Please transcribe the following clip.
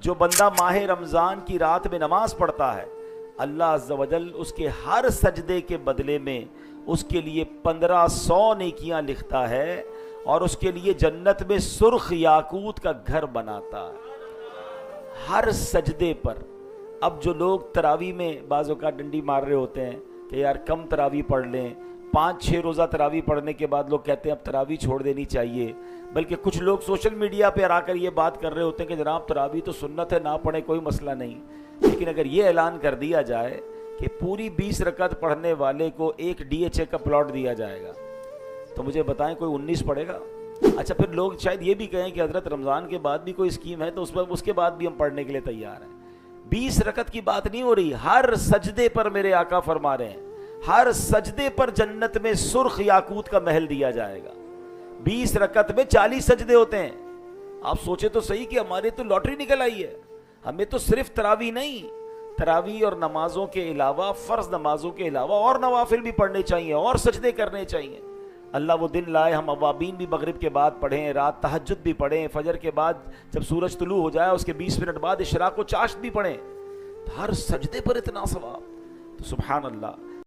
جو بندہ ماہ رمضان کی رات میں نماز پڑھتا ہے، اللہ عز و جل اس کے ہر سجدے کے بدلے میں اس کے لیے 1500 نیکیاں لکھتا ہے، اور اس کے لیے جنت میں سرخ یاقوت کا گھر بناتا ہے ہر سجدے پر۔ اب جو لوگ تراویح میں بعض اوقات ڈنڈی مار رہے ہوتے ہیں کہ یار کم تراویح پڑھ لیں، 5-6 روزہ تراویح پڑھنے کے بعد لوگ کہتے ہیں اب تراویح چھوڑ دینی چاہیے، بلکہ کچھ لوگ سوشل میڈیا پہ آ کر یہ بات کر رہے ہوتے ہیں کہ جناب تراویح تو سنت ہے، نہ پڑھیں کوئی مسئلہ نہیں۔ لیکن اگر یہ اعلان کر دیا جائے کہ پوری 20 رکعت پڑھنے والے کو ایک DHA کا پلاٹ دیا جائے گا، تو مجھے بتائیں کوئی 19 پڑھے گا؟ اچھا پھر لوگ شاید یہ بھی کہیں کہ حضرت رمضان کے بعد بھی کوئی اسکیم ہے تو اس کے بعد بھی ہم پڑھنے کے لیے تیار ہیں۔ 20 رکعت کی بات نہیں ہو رہی، ہر سجدے پر میرے آقا فرما رہے ہیں، ہر سجدے پر جنت میں سرخ یاقوت کا محل دیا جائے گا۔ 20 رکعت میں 40 سجدے ہوتے ہیں۔ آپ سوچے تو صحیح کہ ہمارے تو لاٹری نکل آئی ہے، ہمیں تو صرف تراویح نہیں، تراویح اور نمازوں کے علاوہ، فرض نمازوں کے علاوہ اور نوافل بھی پڑھنے چاہیے اور سجدے کرنے چاہیے۔ اللہ وہ دن لائے ہم اوابین بھی مغرب کے بعد پڑھیں، رات تہجد بھی پڑھیں، فجر کے بعد جب سورج طلوع ہو جائے اس کے 20 منٹ بعد اشراق و چاشت بھی پڑھیں، ہر سجدے پر اتنا ثواب، تو سبحان اللہ۔